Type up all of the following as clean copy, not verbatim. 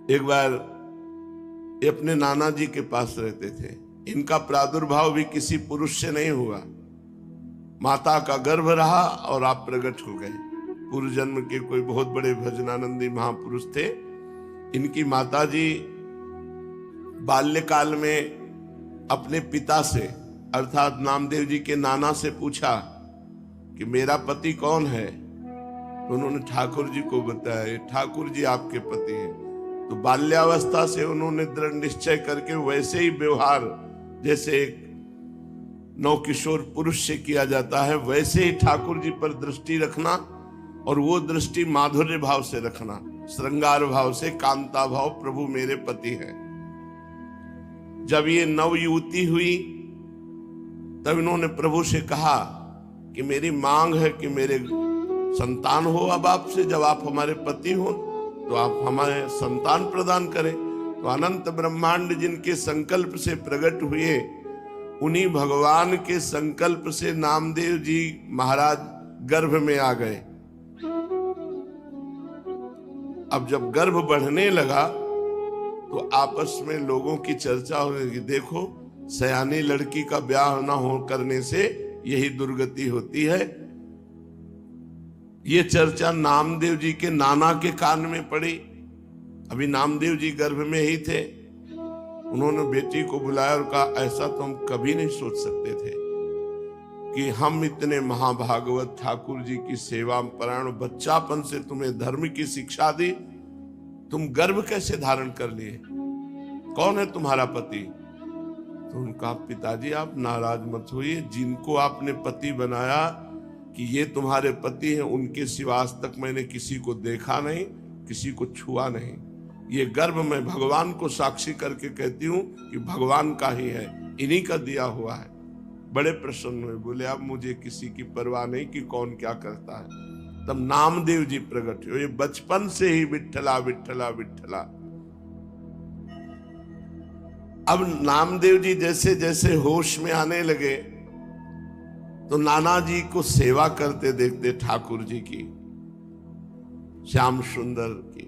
एक बार ये अपने नाना जी के पास रहते थे। इनका प्रादुर्भाव भी किसी पुरुष से नहीं हुआ, माता का गर्भ रहा और आप प्रकट हो गए। पूर्व जन्म के कोई बहुत बड़े भजनानंदी महापुरुष थे। इनकी माता जी बाल्यकाल में अपने पिता से अर्थात नामदेव जी के नाना से पूछा कि मेरा पति कौन है। तो उन्होंने ठाकुर जी को बताया, ठाकुर जी आपके पति हैं। तो बाल्यावस्था से उन्होंने दृढ़ निश्चय करके वैसे ही व्यवहार जैसे एक नवकिशोर पुरुष से किया जाता है, वैसे ही ठाकुर जी पर दृष्टि रखना, और वो दृष्टि माधुर्य भाव से रखना, श्रृंगार भाव से, कांता भाव, प्रभु मेरे पति हैं। जब ये नव युवती हुई तब इन्होंने प्रभु से कहा कि मेरी मांग है कि मेरे संतान हो अब आपसे, जब आप हमारे पति हो तो आप हमारे संतान प्रदान करें। तो अनंत ब्रह्मांड जिनके संकल्प से प्रकट हुए, उन्हीं भगवान के संकल्प से नामदेव जी महाराज गर्भ में आ गए। अब जब गर्भ बढ़ने लगा तो आपस में लोगों की चर्चा हो रही, देखो सयानी लड़की का ब्याह न हो करने से यही दुर्गति होती है। ये चर्चा नामदेव जी के नाना के कान में पड़ी। अभी नामदेव जी गर्भ में ही थे। उन्होंने बेटी को बुलाया और कहा, ऐसा तो हम कभी नहीं सोच सकते थे कि हम इतने महाभागवत ठाकुर जी की सेवा परायण, बच्चापन से तुम्हें धर्म की शिक्षा दी, तुम गर्भ कैसे धारण कर लिए? कौन है तुम्हारा पति? तो उनका, पिताजी आप नाराज मत होइए, जिनको आपने पति बनाया कि ये तुम्हारे पति हैं, उनके सिवा आज तक मैंने किसी को देखा नहीं, किसी को छुआ नहीं। ये गर्भ मैं भगवान को साक्षी करके कहती हूँ कि भगवान का ही है, इन्हीं का दिया हुआ है। बड़े प्रसन्न हुए, बोले अब मुझे किसी की परवाह नहीं कि कौन क्या करता है। तब नामदेव जी प्रकट हुए। बचपन से ही विठ्ठला विठ्ठला विठ्ठला। अब नामदेव जी जैसे जैसे होश में आने लगे तो नाना जी को सेवा करते देखते ठाकुर जी की, श्याम सुंदर की,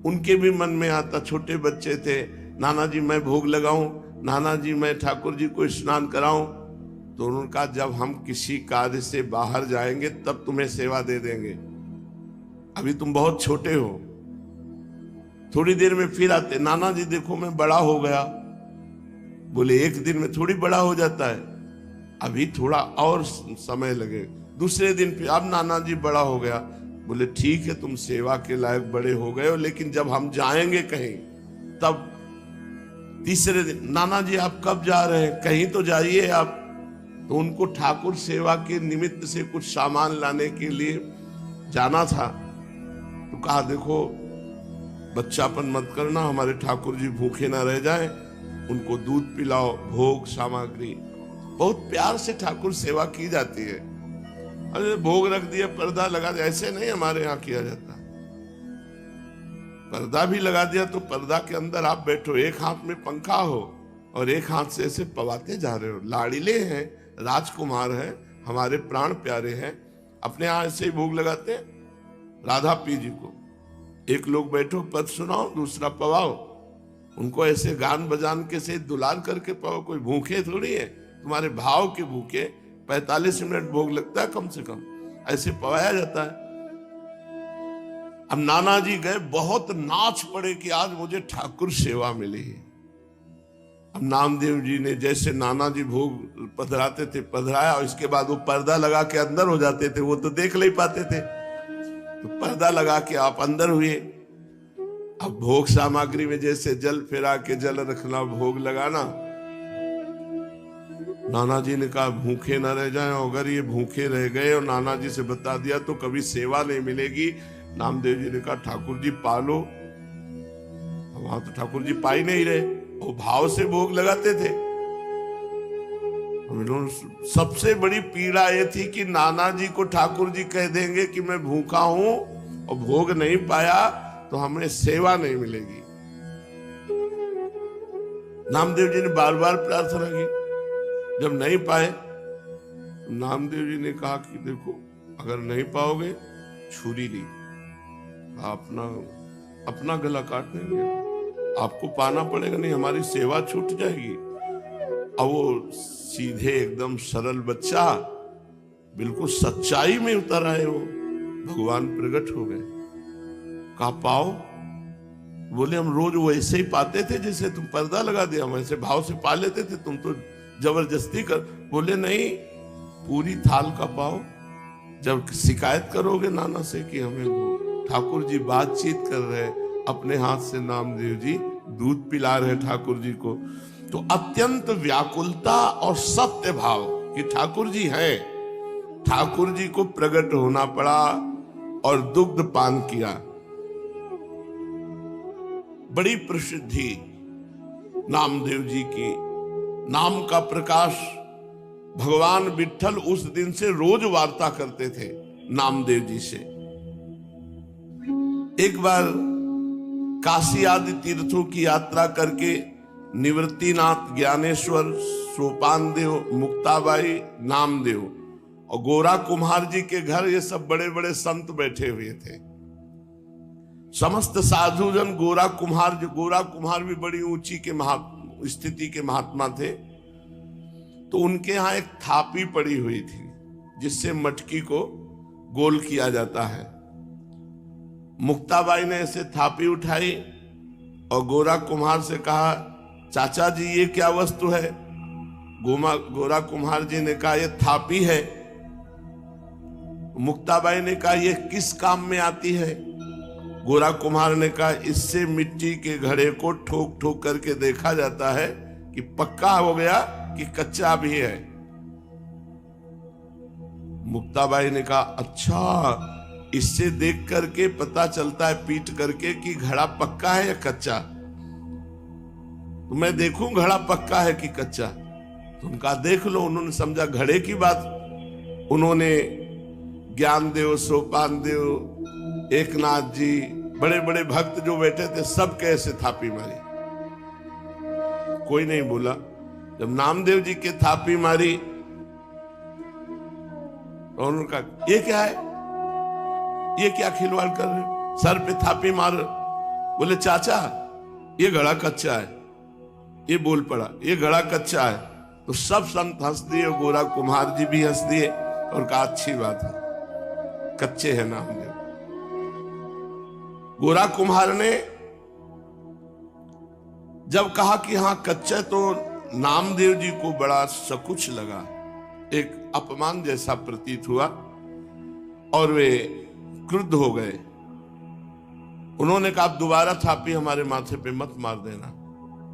उनके भी मन में आता, छोटे बच्चे थे, नाना जी मैं भोग लगाऊं, नाना जी मैं ठाकुर जी को स्नान कराऊं। तो उन्होंने कहा, जब हम किसी कार्य से बाहर जाएंगे तब तुम्हें सेवा दे देंगे, अभी तुम बहुत छोटे हो। थोड़ी देर में फिर आते, नाना जी देखो मैं बड़ा हो गया। बोले एक दिन में थोड़ी बड़ा हो जाता है, अभी थोड़ा और समय लगे। दूसरे दिन फिर, अब नाना जी बड़ा हो गया। बोले ठीक है, तुम सेवा के लायक बड़े हो गए हो, लेकिन जब हम जाएंगे कहीं तब। तीसरे दिन, नाना जी आप कब जा रहे हैं? कहीं तो जाइए आप। तो उनको ठाकुर सेवा के निमित्त से कुछ सामान लाने के लिए जाना था। तो कहा, देखो बच्चापन मत करना, हमारे ठाकुर जी भूखे ना रह जाएं, उनको दूध पिलाओ, भोग सामग्री। बहुत प्यार से ठाकुर सेवा की जाती है। अरे भोग रख दिया, पर्दा लगा दिया, ऐसे नहीं हमारे यहाँ किया जाता। पर्दा भी लगा दिया तो पर्दा के अंदर आप बैठो, एक हाथ में पंखा हो और एक हाथ से ऐसे पवाते जा रहे हो। लाड़िले हैं, राजकुमार हैं, हमारे प्राण प्यारे हैं, अपने यहाँ ऐसे ही भोग लगाते हैं राधा पी जी को। एक लोग बैठो, पद सुनाओ, दूसरा पवाओ, उनको ऐसे गान बजान के से दुलार करके पाओ। कोई भूखे थोड़ी है, तुम्हारे भाव के भूखे। 45 मिनट भोग लगता है कम से कम, ऐसे पवाया जाता है। अब नाना जी गए, बहुत नाच पड़े कि आज मुझे ठाकुर सेवा मिली। अब नामदेव जी ने जैसे नाना जी भोग पधराते थे पधराया, और इसके बाद वो पर्दा लगा के अंदर हो जाते थे, वो तो देख नहीं पाते थे। तो पर्दा लगा के आप अंदर हुए। अब भोग सामग्री में जैसे जल फेरा के जल रखना, भोग लगाना। नाना जी ने कहा भूखे ना रह जाएं, अगर ये भूखे रह गए और नाना जी से बता दिया तो कभी सेवा नहीं मिलेगी। नामदेव जी ने कहा ठाकुर जी पालो। वहां तो ठाकुर जी पा ही नहीं रहे, वो भाव से भोग लगाते थे। सबसे बड़ी पीड़ा ये थी कि नाना जी को ठाकुर जी कह देंगे कि मैं भूखा हूं और भोग नहीं पाया तो हमें सेवा नहीं मिलेगी। नामदेव जी ने बार बार प्रार्थना की, जब नहीं पाए नामदेव जी ने कहा कि देखो अगर नहीं पाओगे, छुरी ली, अपना अपना गला काट देंगे, आपको पाना पड़ेगा नहीं, हमारी सेवा छूट जाएगी। अब वो सीधे एकदम सरल बच्चा बिल्कुल सच्चाई में उतर आए, वो भगवान प्रकट हो गए। कहा पाओ? बोले हम रोज वैसे ही पाते थे जैसे तुम पर्दा लगा दिया, वैसे भाव से पा लेते थे, तुम तो जबरदस्ती कर। बोले नहीं, पूरी थाल का पाओ। जब शिकायत करोगे नाना से कि हमें ठाकुर जी बातचीत कर रहे, अपने हाथ से नामदेव जी दूध पिला रहे ठाकुर जी को, तो अत्यंत व्याकुलता और सत्य भाव कि ठाकुर जी हैं, ठाकुर जी को प्रकट होना पड़ा और दुग्ध पान किया। बड़ी प्रसिद्धि नामदेव जी की, नाम का प्रकाश। भगवान विठ्ठल उस दिन से रोज वार्ता करते थे नामदेव जी से। एक बार काशी आदि तीर्थों की यात्रा करके निवृत्तिनाथ, ज्ञानेश्वर, सोपानदेव, मुक्ताबाई, नामदेव और गोरा कुम्हार जी के घर ये सब बड़े बड़े संत बैठे हुए थे। समस्त साधुजन गोरा कुम्हार भी बड़ी ऊंची के स्थिति के महात्मा थे। तो उनके यहां एक थापी पड़ी हुई थी जिससे मटकी को गोल किया जाता है। मुक्ताबाई ने ऐसे थापी उठाई और गोरा कुम्हार से कहा, चाचा जी ये क्या वस्तु है? गोरा कुम्हार जी ने कहा ये थापी है। मुक्ताबाई ने कहा ये किस काम में आती है? गोरा कुम्हार ने कहा इससे मिट्टी के घड़े को ठोक ठोक करके देखा जाता है कि पक्का हो गया कि कच्चा भी है। मुक्ताबाई ने कहा अच्छा, इससे देख करके पता चलता है पीट करके कि घड़ा पक्का है या कच्चा? तो मैं देखूं घड़ा पक्का है कि कच्चा? तो उनका देख लो। उन्होंने समझा घड़े की बात। उन्होंने ज्ञानदेव, सोपानदेव, एकनाथ जी, बड़े बड़े भक्त जो बैठे थे सब कैसे थापी मारी। कोई नहीं बोला। जब नामदेव जी के थापी मारी तो उन्होंने कहा ये क्या है, ये क्या खिलवाड़ कर रहे हो, सर पे थापी मार। बोले चाचा ये घड़ा कच्चा है। ये बोल पड़ा ये घड़ा कच्चा है। तो सब संत हंस दिए, गोरा कुम्हार जी भी हंस दिए और कहा अच्छी बात है, कच्चे है नामदेव। गोरा कुम्हार ने जब कहा कि हाँ कच्चा, तो नामदेव जी को बड़ा सकुच लगा, एक अपमान जैसा प्रतीत हुआ और वे क्रुद्ध हो गए। उन्होंने कहा दोबारा थापी हमारे माथे पे मत मार देना।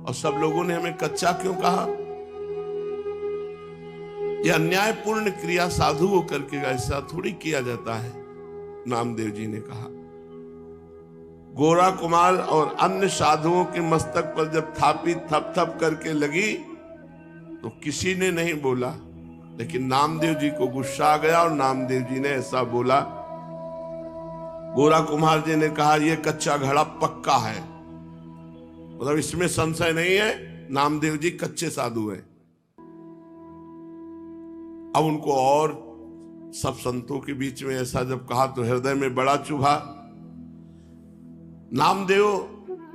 और सब लोगों ने हमें कच्चा क्यों कहा? यह अन्यायपूर्ण क्रिया साधु होकर के ऐसा थोड़ी किया जाता है, नामदेव जी ने कहा। गोरा कुमार और अन्य साधुओं के मस्तक पर जब थापी थप थप करके लगी तो किसी ने नहीं बोला, लेकिन नामदेव जी को गुस्सा आ गया और नामदेव जी ने ऐसा बोला। गोरा कुम्हार जी ने कहा यह कच्चा घड़ा पक्का है, मतलब इसमें संशय नहीं है, नामदेव जी कच्चे साधु हैं। अब उनको और सब संतों के बीच में ऐसा जब कहा तो हृदय में बड़ा चुभा। नामदेव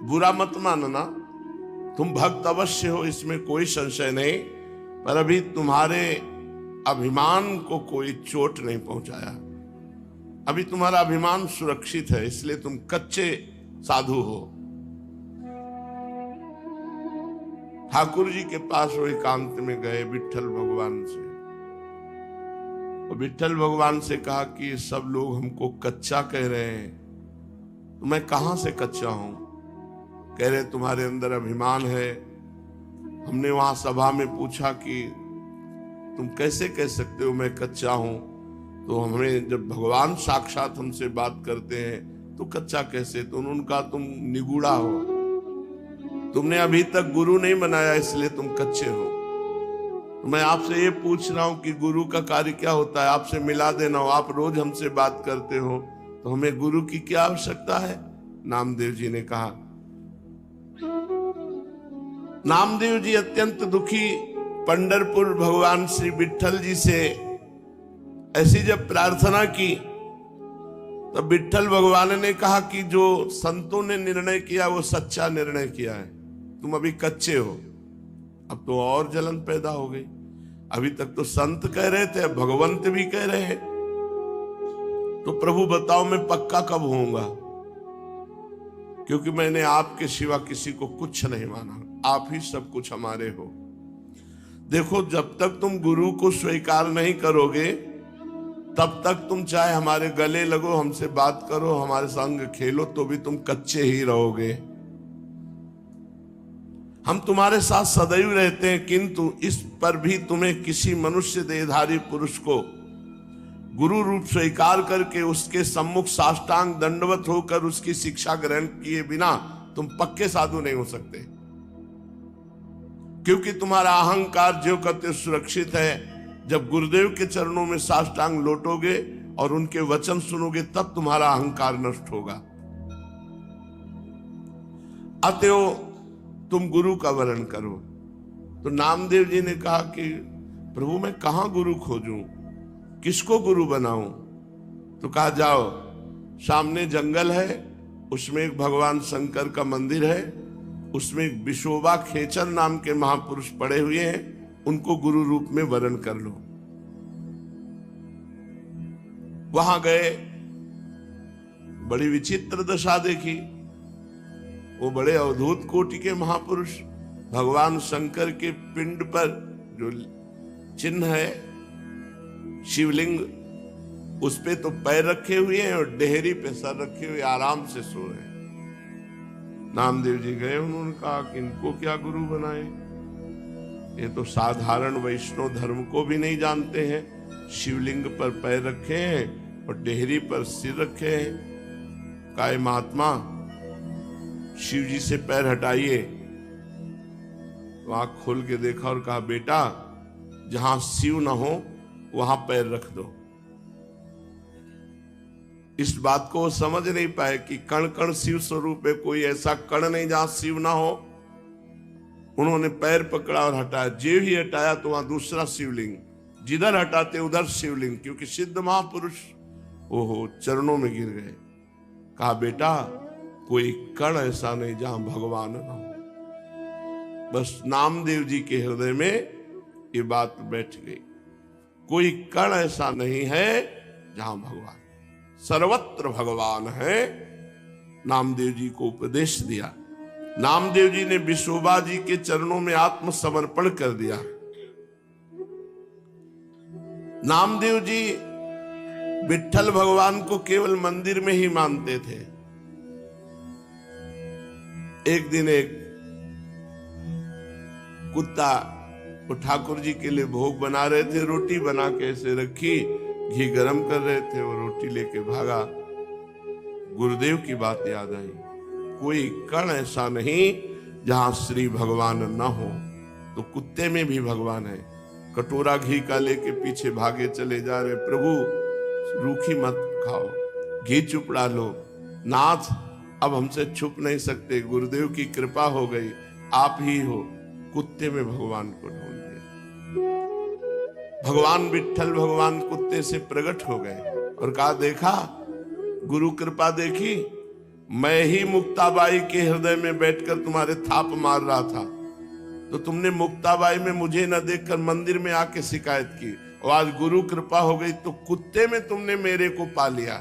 बुरा मत मानना, तुम भक्त अवश्य हो, इसमें कोई संशय नहीं, पर अभी तुम्हारे अभिमान को कोई चोट नहीं पहुंचाया, अभी तुम्हारा अभिमान सुरक्षित है, इसलिए तुम कच्चे साधु हो। ठाकुर जी के पास वो एकांत में गए विठ्ठल भगवान से, और विठ्ठल भगवान से कहा कि सब लोग हमको कच्चा कह रहे हैं, तो मैं कहां से कच्चा हूं? कह रहे तुम्हारे अंदर अभिमान है। हमने वहां सभा में पूछा कि तुम कैसे कह सकते हो मैं कच्चा हूं? तो हमें जब भगवान साक्षात हमसे बात करते हैं तो कच्चा कैसे? तो उन्होंने कहा तुम निगूढ़ा हो, तुमने अभी तक गुरु नहीं बनाया इसलिए तुम कच्चे हो। तो मैं आपसे ये पूछ रहा हूं कि गुरु का कार्य क्या होता है, आपसे मिला देना हो। आप रोज हमसे बात करते हो तो हमें गुरु की क्या आवश्यकता है? नामदेव जी ने कहा। नामदेव जी अत्यंत दुखी पंढरपुर भगवान श्री विठ्ठल जी से ऐसी जब प्रार्थना की तब विट्ठल भगवान ने कहा कि जो संतों ने निर्णय किया वो सच्चा निर्णय किया है, तुम अभी कच्चे हो। अब तो और जलन पैदा हो गई। अभी तक तो संत कह रहे थे, भगवंत भी कह रहे हैं, तो प्रभु बताओ मैं पक्का कब होऊंगा? क्योंकि मैंने आपके सिवा किसी को कुछ नहीं माना, आप ही सब कुछ हमारे हो। देखो, जब तक तुम गुरु को स्वीकार नहीं करोगे तब तक तुम चाहे हमारे गले लगो, हमसे बात करो, हमारे संग खेलो, तो भी तुम कच्चे ही रहोगे। हम तुम्हारे साथ सदैव रहते हैं, किंतु इस पर भी तुम्हें किसी मनुष्य देहधारी पुरुष को गुरु रूप स्वीकार करके उसके सम्मुख साष्टांग दंडवत होकर उसकी शिक्षा ग्रहण किए बिना तुम पक्के साधु नहीं हो सकते। क्योंकि तुम्हारा अहंकार जो कहते सुरक्षित है। जब गुरुदेव के चरणों में साष्टांग लौटोगे और उनके वचन सुनोगे तब तुम्हारा अहंकार नष्ट होगा। अतएव तुम गुरु का वर्ण करो। तो नामदेव जी ने कहा कि प्रभु मैं कहां गुरु खोजूं, किसको गुरु बनाऊं? तो कहा जाओ, सामने जंगल है, उसमें एक भगवान शंकर का मंदिर है, उसमें एक विशोबा खेचर नाम के महापुरुष पड़े हुए हैं, उनको गुरु रूप में वरण कर लो। वहां गए, बड़ी विचित्र दशा देखी। वो बड़े अवधूत कोटि के महापुरुष भगवान शंकर के पिंड पर जो चिन्ह है शिवलिंग, उस पे तो पैर रखे हुए हैं और डेहरी पे सर रखे हुए आराम से सो रहे हैं। नामदेव जी गए, उन्होंने कहा कि इनको क्या गुरु बनाए, ये तो साधारण वैष्णव धर्म को भी नहीं जानते हैं। शिवलिंग पर पैर रखे हैं और डेहरी पर सिर रखे हैं। काय महात्मा, शिव जी से पैर हटाइए। तो आंख खोल के देखा और कहा बेटा, जहां शिव ना हो वहां पैर रख दो। इस बात को समझ नहीं पाए कि कण कण शिव स्वरूप है, कोई ऐसा कण नहीं जहां शिव ना हो। उन्होंने पैर पकड़ा और हटाया, जे ही हटाया तो वहां दूसरा शिवलिंग, जिधर हटाते उधर शिवलिंग, क्योंकि सिद्ध महापुरुष ओहो चरणों में गिर गए। कहा बेटा, कोई कण ऐसा नहीं जहां भगवान ना हो। बस नामदेव जी के हृदय में ये बात बैठ गई, कोई कण ऐसा नहीं है जहां भगवान, सर्वत्र भगवान है। नामदेव जी को उपदेश दिया। नामदेव जी ने विशोबा जी के चरणों में आत्मसमर्पण कर दिया। नामदेव जी विट्ठल भगवान को केवल मंदिर में ही मानते थे। एक दिन एक कुत्ता वो ठाकुर जी के लिए भोग बना रहे थे, रोटी बना के ऐसे रखी, घी गरम कर रहे थे, वो रोटी लेके भागा। गुरुदेव की बात याद आई, कोई कण ऐसा नहीं जहां श्री भगवान न हो। तो कुत्ते में भी भगवान है। कटोरा घी का लेके पीछे भागे चले जा रहे, प्रभु रूखी मत खाओ, घी चुपड़ा लो। नाथ अब हमसे छुप नहीं सकते, गुरुदेव की कृपा हो गई, आप ही हो। कुत्ते में भगवान को ढूंढ लिया। भगवान विट्ठल भगवान कुत्ते से प्रकट हो गए और कहा, देखा गुरु कृपा देखी, मैं ही मुक्ताबाई के हृदय में बैठकर तुम्हारे थाप मार रहा था, तो तुमने मुक्ताबाई में मुझे न देखकर मंदिर में आके शिकायत की, और आज गुरु कृपा हो गई तो कुत्ते में तुमने मेरे को पा लिया,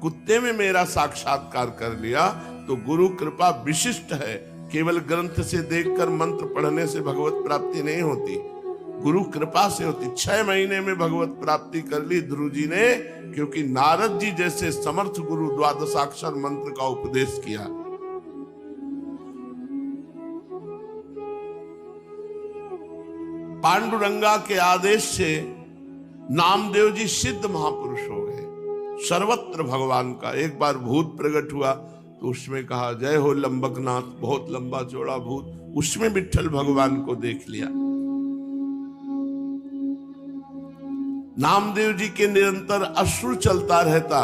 कुत्ते में मेरा साक्षात्कार कर लिया। तो गुरु कृपा विशिष्ट है, केवल ग्रंथ से देखकर मंत्र पढ़ने से भगवत प्राप्ति नहीं होती, गुरु कृपा से होती। 6 महीने में भगवत प्राप्ति कर ली ध्रुव जी ने, क्योंकि नारद जी जैसे समर्थ गुरु द्वादशाक्षर मंत्र का उपदेश किया। पांडुरंगा के आदेश से नामदेव जी सिद्ध महापुरुष हो गए। सर्वत्र भगवान का एक बार भूत प्रकट हुआ तो उसमें कहा, जय हो लंबकनाथ, बहुत लंबा चौड़ा भूत, उसमें विट्ठल भगवान को देख लिया। नामदेव जी के निरंतर अश्रु चलता रहता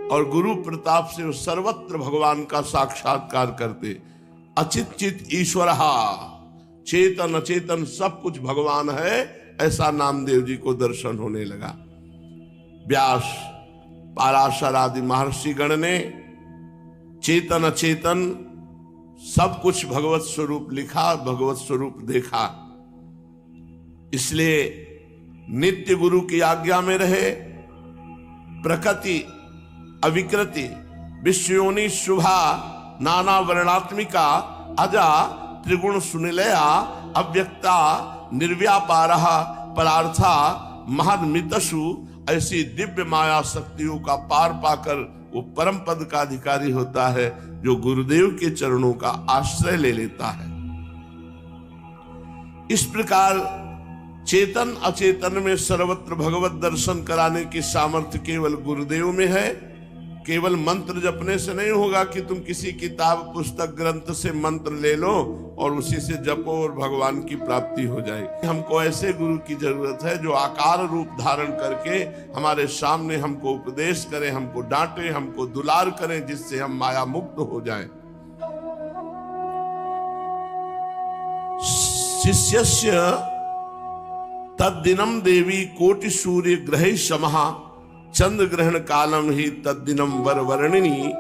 और गुरु प्रताप से सर्वत्र भगवान का साक्षात्कार करते। अचित चित ईश्वरहा, चेतन अचेतन सब कुछ भगवान है, ऐसा नामदेव जी को दर्शन होने लगा। व्यास पाराशर आदि महर्षि गण ने चेतन अचेतन सब कुछ भगवत स्वरूप लिखा, भगवत स्वरूप देखा। इसलिए नित्य गुरु की आज्ञा में रहे, प्रकृति अविकृति विश्वयोनि शुभा नाना वर्णात्मिका अजा त्रिगुण सुनिलया अव्यक्ता निर्व्यापारः परार्था महन्मितसु, ऐसी दिव्य माया शक्तियों का पार पाकर वो परम पद का अधिकारी होता है जो गुरुदेव के चरणों का आश्रय ले लेता है। इस प्रकार चेतन अचेतन में सर्वत्र भगवत दर्शन कराने की सामर्थ्य केवल गुरुदेव में है। केवल मंत्र जपने से नहीं होगा कि तुम किसी किताब पुस्तक ग्रंथ से मंत्र ले लो और उसी से जपो और भगवान की प्राप्ति हो जाए। हमको ऐसे गुरु की जरूरत है जो आकार रूप धारण करके हमारे सामने हमको उपदेश करें, हमको डांटे, हमको दुलार करें, जिससे हम माया मुक्त हो जाएं। शिष्यस्य तद्दिनम देवी कोटि सूर्य ग्रहे समहा चंद्र ग्रहण कालम ही तद्दिनम वर वर्णिनी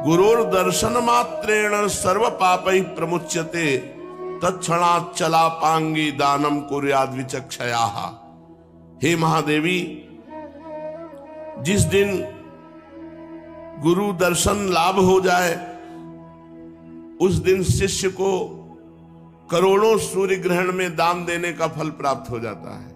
गुरोर दर्शन मात्रेण सर्व पापै प्रमुच्यते तत्क्षणात् चलापांगी दानम कुर्याद् विचक्षयाः। हे महादेवी, जिस दिन गुरु दर्शन लाभ हो जाए उस दिन शिष्य को करोड़ों सूर्य ग्रहण में दान देने का फल प्राप्त हो जाता है।